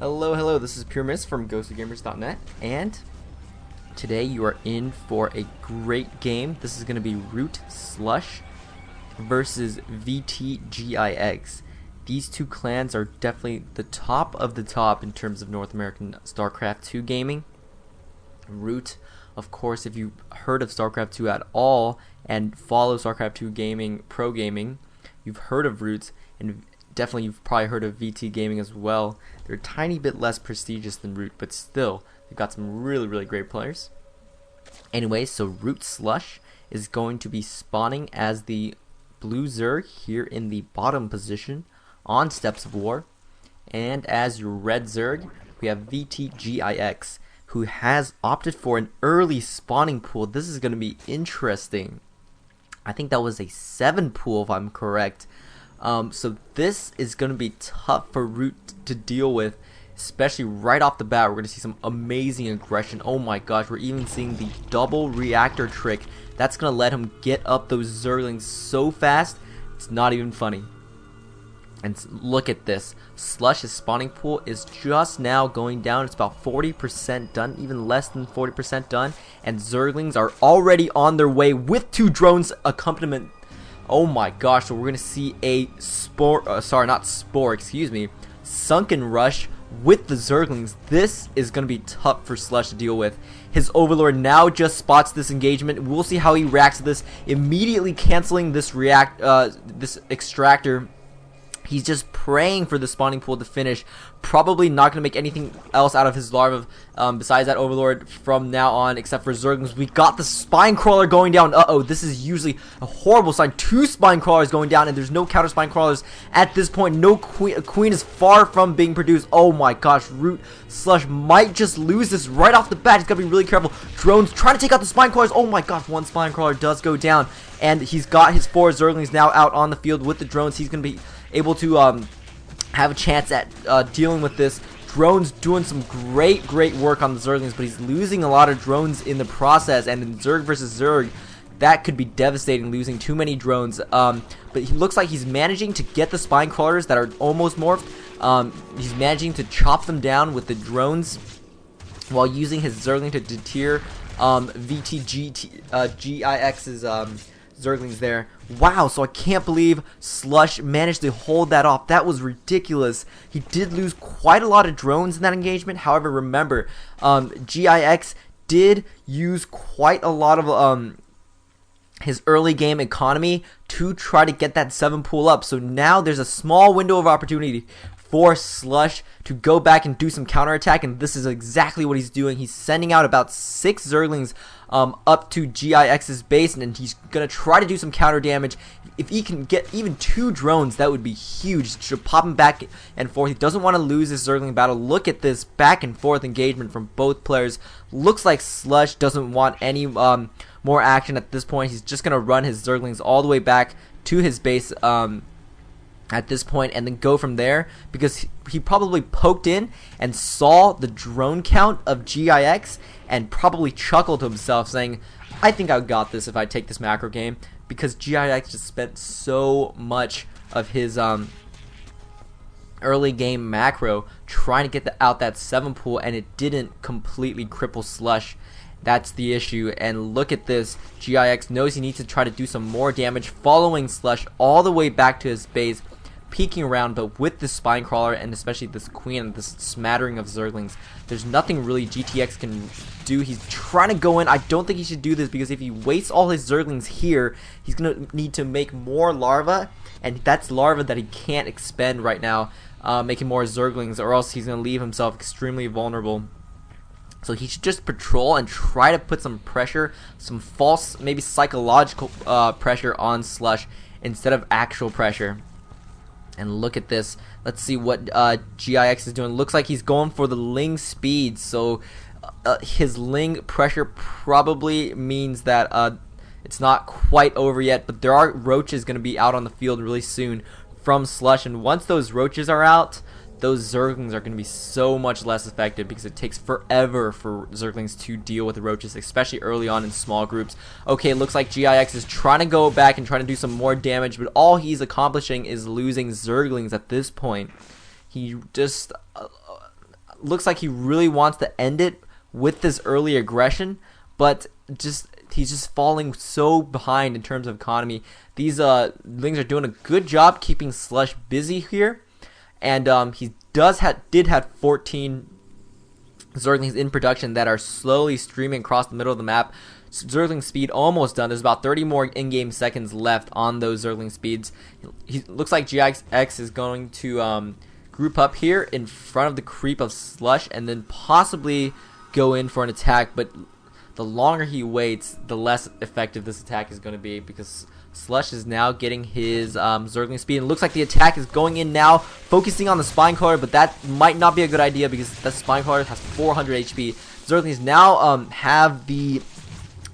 Hello, this is Pure Mist from GhostedGamers.net, and today you are in for a great game. This is going to be ROOTSlush versus VTGix. These two clans are definitely the top of the top in terms of North American StarCraft 2 gaming. Root, of course, if you've heard of StarCraft 2 at all and follow StarCraft 2 gaming, pro gaming, you've heard of Roots, and definitely you've probably heard of VT Gaming as well. They're a tiny bit less prestigious than Root, but still, they've got some really great players. Anyway, so ROOTSlush is going to be spawning as the blue Zerg here in the bottom position on Steps of War. And as your red Zerg, we have VTGix, who has opted for an early spawning pool. This is going to be interesting. I think that was a 7 pool if I'm correct. So this is going to be tough for Root to deal with, especially right off the bat. We're going to see some amazing aggression. Oh my gosh, we're even seeing the double reactor trick. That's going to let him get up those Zerglings so fast, it's not even funny. And look at this. Slush's spawning pool is just now going down. It's about 40% done, even less than 40% done. And Zerglings are already on their way with 2 drones accompaniment. Oh my gosh, so we're going to see a sunken rush with the Zerglings. This is going to be tough for Slush to deal with. His Overlord now just spots this engagement. We'll see how he reacts to this, immediately canceling this this extractor. He's just praying for the spawning pool to finish. Probably not going to make anything else out of his larva besides that Overlord from now on, except for Zerglings. We got the Spine Crawler going down. Uh-oh, this is usually a horrible sign. 2 Spine Crawlers going down, and there's no counter Spine Crawlers at this point. No Queen. Queen is far from being produced. Oh my gosh, ROOTSlush might just lose this right off the bat. He's got to be really careful. Drones trying to take out the Spine Crawlers. Oh my gosh, 1 Spine Crawler does go down, and he's got his 4 Zerglings now out on the field with the drones. He's going to be able to have a chance at dealing with this. Drones doing some great work on the Zerglings, but he's losing a lot of drones in the process, and in Zerg versus Zerg, that could be devastating, losing too many drones. But he looks like he's managing to get the Spine Crawlers that are almost morphed. He's managing to chop them down with the drones while using his Zergling to deter VTGix's Zerglings there. Wow, so I can't believe Slush managed to hold that off. That was ridiculous. He did lose quite a lot of drones in that engagement. However, remember, GIX did use quite a lot of his early game economy to try to get that 7 pool up. So now there's a small window of opportunity for Slush to go back and do some counterattack, and this is exactly what he's doing. He's sending out about 6 Zerglings up to GIX's base, and he's going to try to do some counter damage. If he can get even 2 drones, that would be huge. Should pop him back and forth. He doesn't want to lose this Zergling battle. Look at this back and forth engagement from both players. Looks like Slush doesn't want any more action at this point. He's just going to run his Zerglings all the way back to his base at this point, and then go from there, because he probably poked in and saw the drone count of GIX and probably chuckled to himself, saying, I think I got this if I take this macro game, because GIX just spent so much of his early game macro trying to get out that 7 pool, and it didn't completely cripple Slush. That's the issue. And look at this. GIX knows he needs to try to do some more damage, following Slush all the way back to his base, peeking around, but with this Spine Crawler and especially this Queen and this smattering of Zerglings, there's nothing really GTX can do. He's trying to go in. I don't think he should do this, because if he wastes all his Zerglings here, he's going to need to make more larva, and that's larva that he can't expend right now, making more Zerglings, or else he's going to leave himself extremely vulnerable. So he should just patrol and try to put some pressure, some false, maybe psychological pressure on Slush instead of actual pressure. And look at this. Let's see what GIX is doing. Looks like he's going for the Ling speed. So his Ling pressure probably means that it's not quite over yet. But there are roaches going to be out on the field really soon from Slush. And once those roaches are out, those Zerglings are going to be so much less effective, because it takes forever for Zerglings to deal with the roaches, especially early on in small groups. Okay, it looks like GIX is trying to go back and trying to do some more damage, but all he's accomplishing is losing Zerglings at this point. He just looks like he really wants to end it with this early aggression, but he's just falling so behind in terms of economy. These Lings are doing a good job keeping Slush busy here, and he did have 14 Zerglings in production that are slowly streaming across the middle of the map. Zergling speed almost done. There's about 30 more in-game seconds left on those Zergling speeds. He looks like GIX is going to group up here in front of the creep of Slush and then possibly go in for an attack, but the longer he waits, the less effective this attack is going to be, because Slush is now getting his Zergling speed. It looks like the attack is going in now, focusing on the Spinecrawler, but that might not be a good idea because the Spinecrawler has 400 HP. Zerglings now have the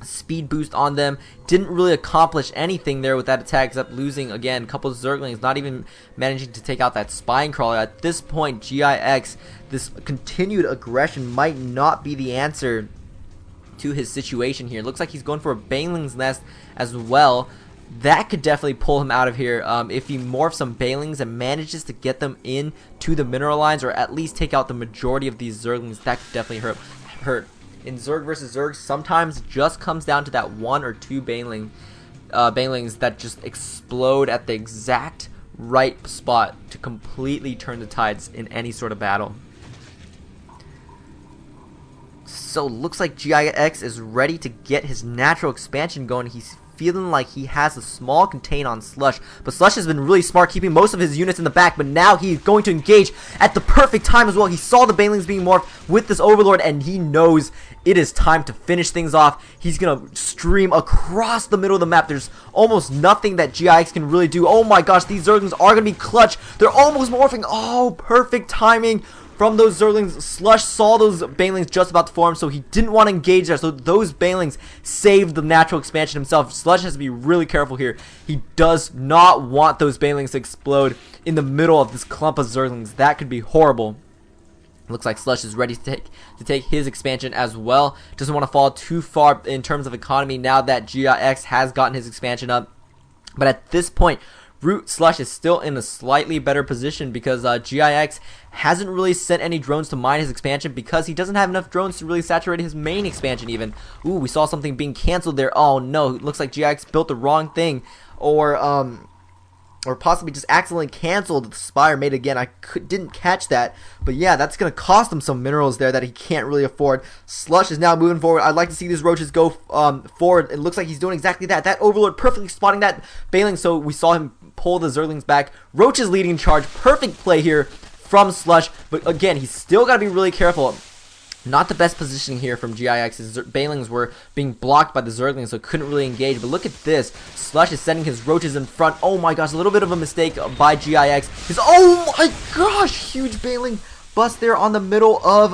speed boost on them. Didn't really accomplish anything there with that attack except losing again a couple of Zerglings, not even managing to take out that Spinecrawler. At this point, GIX, this continued aggression might not be the answer to his situation here. Looks like he's going for a Baneling's Nest as well. That could definitely pull him out of here if he morphs some Banelings and manages to get them in to the mineral lines, or at least take out the majority of these Zerglings. That could definitely hurt. In Zerg versus Zerg, sometimes it just comes down to that 1 or 2 Banelings that just explode at the exact right spot to completely turn the tides in any sort of battle. So looks like GIX is ready to get his natural expansion going. He's feeling like he has a small contain on Slush, but Slush has been really smart, keeping most of his units in the back, but now he's going to engage at the perfect time as well. He saw the Banelings being morphed with this Overlord, and he knows it is time to finish things off. He's gonna stream across the middle of the map. There's almost nothing that GIX can really do. Oh my gosh, these Zerglings are gonna be clutch. They're almost morphing. Oh, perfect timing from those Zerglings. Slush saw those Banelings just about to form, so he didn't want to engage there. So those Banelings saved the natural expansion himself. Slush has to be really careful here. He does not want those Banelings to explode in the middle of this clump of Zerglings. That could be horrible. Looks like Slush is ready to take his expansion as well. Doesn't want to fall too far in terms of economy now that GIX has gotten his expansion up. But at this point, ROOTSlush is still in a slightly better position because GIX hasn't really sent any drones to mine his expansion because he doesn't have enough drones to really saturate his main expansion even. Ooh, we saw something being canceled there. Oh no, it looks like GIX built the wrong thing, or possibly just accidentally canceled the Spire Mate again. I didn't catch that, but yeah, that's going to cost him some minerals there that he can't really afford. Slush is now moving forward. I'd like to see these roaches go forward. It looks like he's doing exactly that. That Overlord perfectly spotting that Baneling, so we saw him pull the Zerglings back. Roach is leading charge. Perfect play here from Slush, but again, he's still got to be really careful. Not the best positioning here from GIX. His Banelings were being blocked by the Zerglings, so couldn't really engage. But look at this. Slush is sending his roaches in front. Oh my gosh, a little bit of a mistake by GIX. Oh my gosh, huge Baneling bust there on the middle of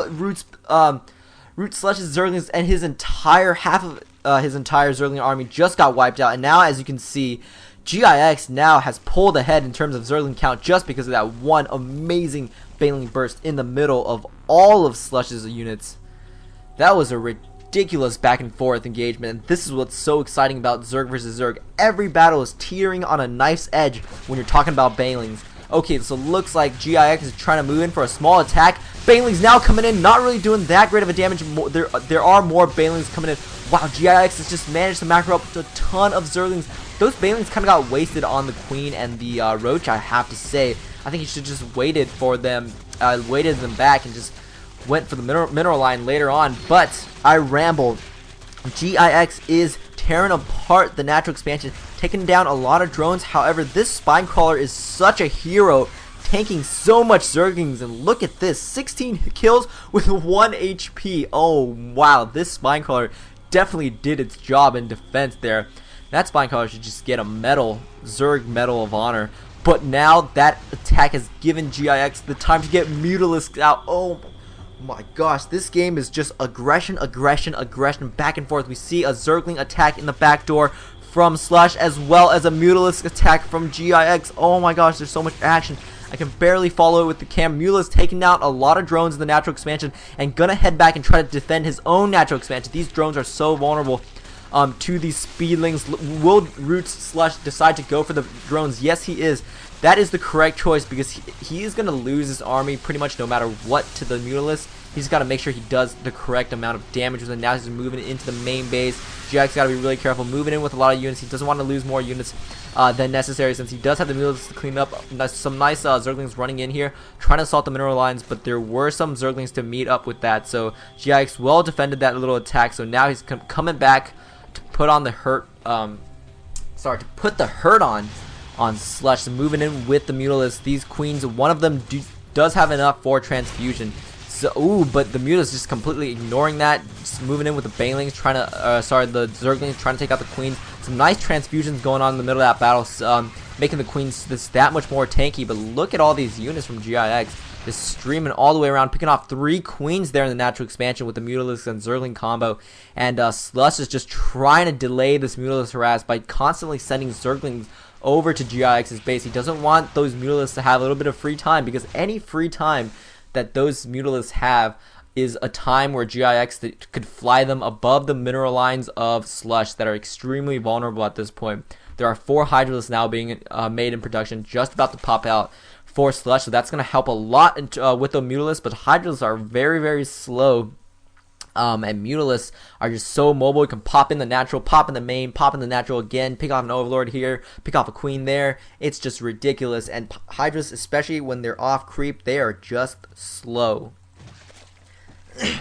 ROOTSlush's Zerglings, and his entire half of his entire Zergling army just got wiped out. And now, as you can see, GIX now has pulled ahead in terms of Zergling count just because of that one amazing Baneling burst in the middle of all of Slush's units. That was a ridiculous back and forth engagement, and this is what's so exciting about Zerg versus Zerg. Every battle is teetering on a knife's edge when you're talking about Banelings. Okay, so looks like GIX is trying to move in for a small attack. Banelings now coming in, not really doing that great of a damage. There are more Banelings coming in. Wow, GIX has just managed to macro up a ton of Zerglings. Those Banelings kind of got wasted on the Queen and the Roach, I have to say. I think he should just waited for them, waited them back and just went for the mineral line later on. But I rambled. GIX is tearing apart the natural expansion, taking down a lot of drones. However, this Spinecrawler is such a hero, tanking so much Zerglings, and look at this, 16 kills with 1 HP. Oh wow, this Spinecrawler definitely did its job in defense there. That Spinecrawler should just get a medal, Zerg Medal of Honor. But now that attack has given GIX the time to get Mutalisk out. Oh my gosh, this game is just aggression, aggression, aggression, back and forth. We see a Zergling attack in the back door from Slush, as well as a Mutalisk attack from GIX. Oh my gosh, there's so much action. I can barely follow it with the cam. Mutalisk taking out a lot of drones in the natural expansion and gonna head back and try to defend his own natural expansion. These drones are so vulnerable to these speedlings. Will ROOTSlush decide to go for the drones? Yes, he is. that is the correct choice, because he is going to lose his army pretty much no matter what to the Mutalisk. He's got to make sure he does the correct amount of damage with it. Now he's moving into the main base. GIX got to be really careful, moving in with a lot of units. He doesn't want to lose more units than necessary, since he does have the Mutalisk to clean up. Some nice Zerglings running in here, trying to assault the mineral lines, but there were some Zerglings to meet up with that. So GIX well defended that little attack. So now he's coming back to put on the hurt. To put the hurt on Slush, moving in with the Mutalisk. These queens, one of them does have enough for transfusion. So, but the Mutalisk just completely ignoring that, just moving in with the Banelings, trying to, the Zerglings trying to take out the queens. Some nice transfusions going on in the middle of that battle, making the queens that much more tanky. But look at all these units from GIX, just streaming all the way around, picking off 3 queens there in the natural expansion with the Mutalisk and Zergling combo. And Slush is just trying to delay this Mutalisk harass by constantly sending Zerglings over to GIX's base. He doesn't want those Mutalisks to have a little bit of free time, because any free time that those Mutalisks have is a time where GIX could fly them above the mineral lines of Slush that are extremely vulnerable at this point. There are 4 Hydralisks now being made in production, just about to pop out for Slush, so that's going to help a lot with the Mutalisks, but Hydralisks are very, very slow. And Mutalisks are just so mobile. You can pop in the natural, pop in the main, pop in the natural again, pick off an Overlord here, pick off a queen there. It's just ridiculous. And Hydras, especially when they're off creep, they are just slow.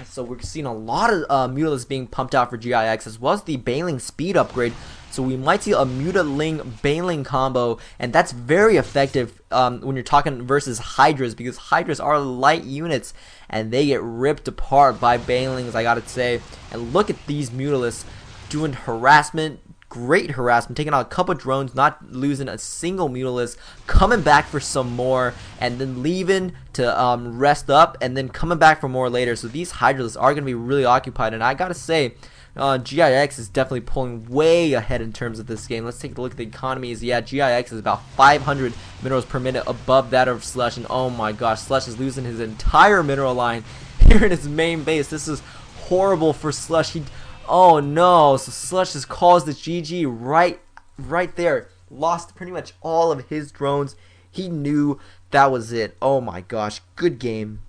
So we're seeing a lot of Mutalisks being pumped out for GIX, as well as the Baneling speed upgrade. So we might see a Mutaling Baneling combo, and that's very effective when you're talking versus Hydras, because Hydras are light units and they get ripped apart by Banelings, I gotta say. And look at these Mutalisks doing harassment, great harassment, taking out a couple drones, not losing a single Mutalisk, coming back for some more, and then leaving to rest up, and then coming back for more later. So these Hydralisks are going to be really occupied, and I gotta say, GIX is definitely pulling way ahead in terms of this game. Let's take a look at the economies. Yeah, GIX is about 500 minerals per minute above that of Slush, and oh my gosh, Slush is losing his entire mineral line here in his main base. This is horrible for Slush. Oh no, so Slush just calls the GG right there. Lost pretty much all of his drones. He knew that was it. Oh my gosh, good game.